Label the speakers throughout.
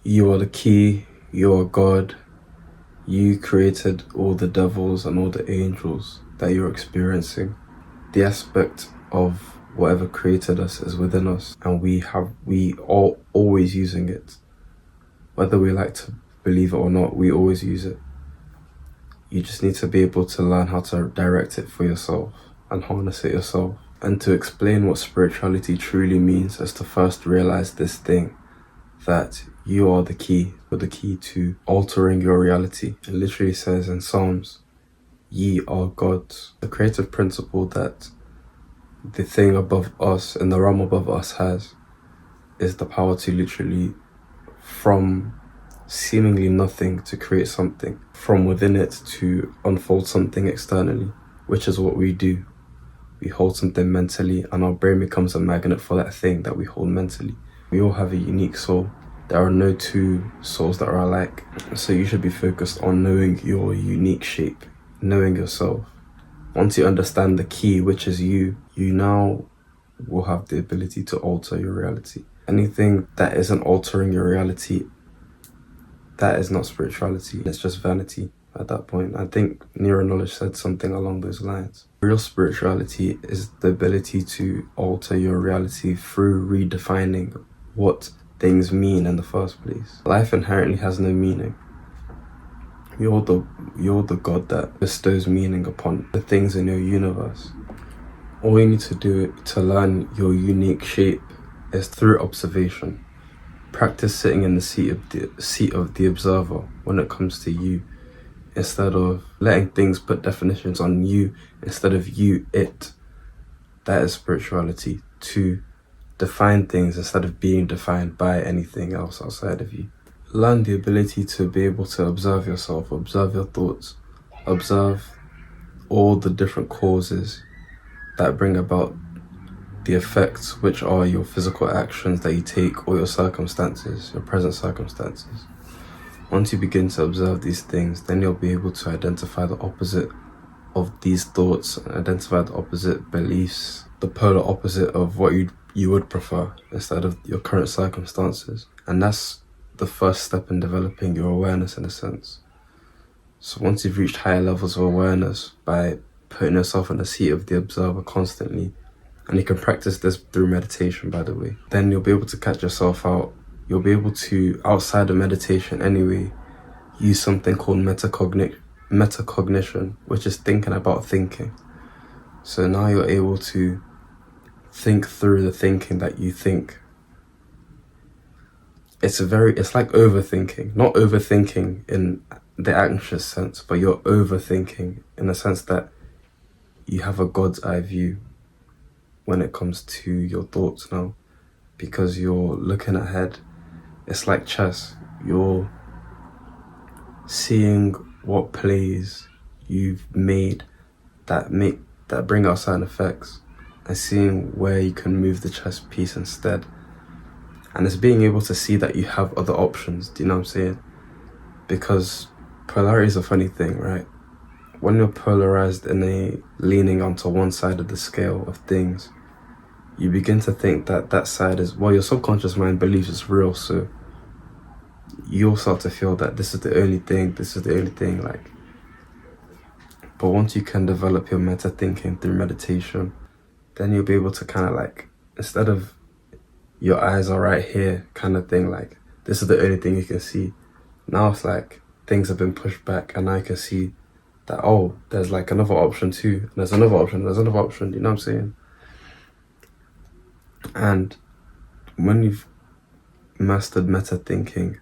Speaker 1: You are the key, you are God. You created all the devils and all the angels that you're experiencing. The aspect of whatever created us is within us, and we are always using it. Whether we like to believe it or not, we always use it. You just need to be able to learn how to direct it for yourself and harness it yourself. And to explain what spirituality truly means is to first realize this thing, that you are the key, or the key to altering your reality. It literally says in Psalms, ye are gods. The creative principle that the thing above us and the realm above us has is the power to literally, from seemingly nothing, to create something, from within it to unfold something externally, which is what we do. We hold something mentally and our brain becomes a magnet for that thing that we hold mentally. We all have a unique soul. There are no two souls that are alike. So you should be focused on knowing your unique shape, knowing yourself. Once you understand the key, which is you, you now will have the ability to alter your reality. Anything that isn't altering your reality, that is not spirituality. It's just vanity at that point. I think Knowledge said something along those lines. Real spirituality is the ability to alter your reality through redefining what things mean in the first place. Life inherently has no meaning. You're the God that bestows meaning upon the things in your universe. All you need to do to learn your unique shape is through observation. Practice sitting in the seat of the observer when it comes to you, instead of letting things put definitions on you instead of you it. That is spirituality, to define things instead of being defined by anything else outside of you. Learn the ability to be able to observe yourself, observe your thoughts, observe all the different causes that bring about the effects, which are your physical actions that you take or your circumstances, your present circumstances. Once you begin to observe these things, then you'll be able to identify the opposite of these thoughts, identify the opposite beliefs, the polar opposite of what you would prefer instead of your current circumstances. And that's the first step in developing your awareness, in a sense. So once you've reached higher levels of awareness by putting yourself in the seat of the observer constantly, and you can practice this through meditation, by the way, then you'll be able to catch yourself out. You'll be able to, outside of meditation anyway, use something called metacognition, which is thinking about thinking. So now you're able to think through the thinking that you think. It's like overthinking, not overthinking in the anxious sense, but you're overthinking in the sense that you have a God's eye view when it comes to your thoughts now, because you're looking ahead. It's like chess. You're seeing what plays you've made that bring out certain effects, and seeing where you can move the chess piece instead. And it's being able to see that you have other options. Do you know what I'm saying? Because polarity is a funny thing, right? When you're polarized in a leaning onto one side of the scale of things, you begin to think that that side is, well, your subconscious mind believes it's real, so you'll start to feel that this is the only thing, like. But once you can develop your meta thinking through meditation, then you'll be able to kind of like, instead of your eyes are right here kind of thing, like this is the only thing you can see, now it's like things have been pushed back and I can see that, oh, there's like another option too, and there's another option, you know what I'm saying? And when you've mastered meta thinking,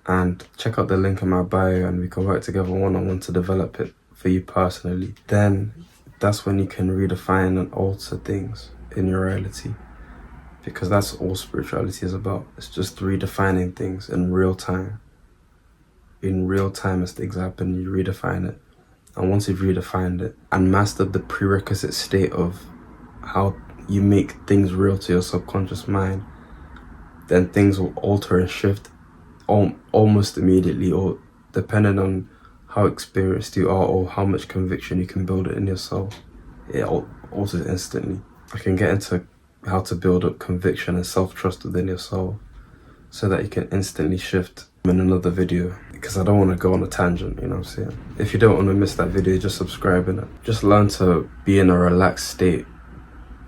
Speaker 1: and check out the link in my bio and we can work together one-on-one to develop it for you personally, then that's when you can redefine and alter things in your reality, because that's all spirituality is about. It's just redefining things in real time. In real time as things happen, you redefine it. And once you've redefined it and mastered the prerequisite state of how you make things real to your subconscious mind, then things will alter and shift almost immediately, or depending on how experienced you are or how much conviction you can build it in yourself, it alters instantly. I can get into how to build up conviction and self-trust within yourself. so that you can instantly shift in another video, because I don't want to go on a tangent, you know what I'm saying? If you don't want to miss that video, just subscribe in it. Just learn to be in a relaxed state.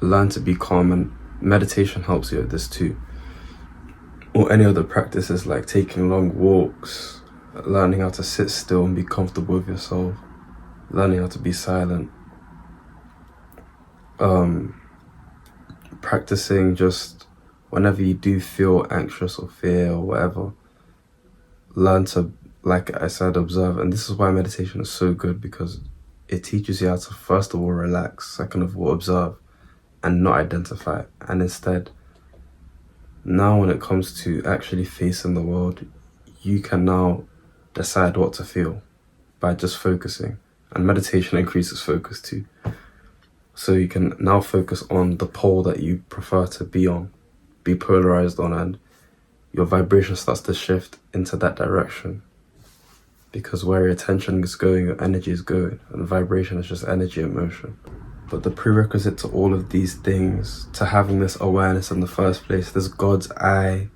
Speaker 1: Learn to be calm, and meditation helps you with this too. Or any other practices like taking long walks, learning how to sit still and be comfortable with yourself, learning how to be silent, practicing just whenever you do feel anxious or fear or whatever, learn to, like I said, observe. And this is why meditation is so good, because it teaches you how to, first of all, relax, second of all, observe and not identify. And instead, now when it comes to actually facing the world, you can now decide what to feel by just focusing. And meditation increases focus too. So you can now focus on the pole that you prefer to be on, be polarized on, and your vibration starts to shift into that direction. Because where your attention is going, your energy is going, and vibration is just energy and motion. But the prerequisite to all of these things, to having this awareness in the first place, this God's eye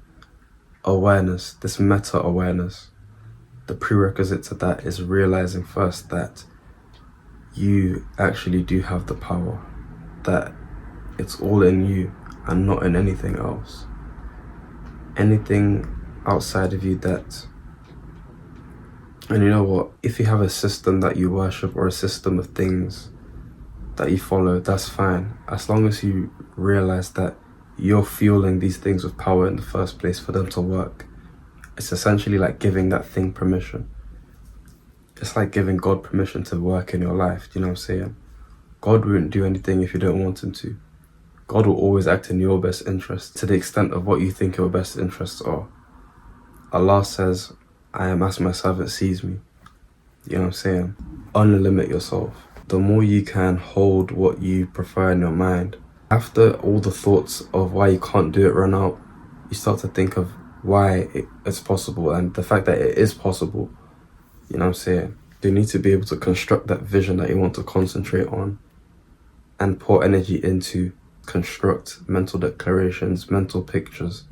Speaker 1: awareness, this meta awareness, the prerequisite to that is realizing first that you actually do have the power, that it's all in you and not in anything else. Anything outside of you that, and you know what, if you have a system that you worship or a system of things that you follow, that's fine, as long as you realize that you're fueling these things with power in the first place for them to work. It's essentially like giving that thing permission. It's like giving God permission to work in your life. Do you know what I'm saying? God won't do anything if you don't want him to. God will always act in your best interest to the extent of what you think your best interests are. Allah says, I am as my servant sees me. You know what I'm saying? Unlimit yourself. The more you can hold what you prefer in your mind, after all the thoughts of why you can't do it run out, you start to think of why it's possible, and the fact that it is possible. You know what I'm saying? You need to be able to construct that vision that you want to concentrate on and pour energy into, construct mental declarations, mental pictures,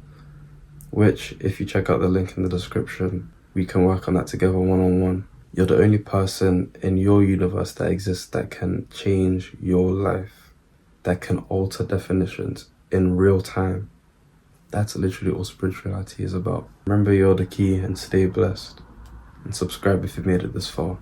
Speaker 1: which, if you check out the link in the description, we can work on that together one-on-one. You're the only person in your universe that exists that can change your life, that can alter definitions in real time. That's literally all spirituality is about. Remember, you're the key, and stay blessed. And subscribe if you made it this far.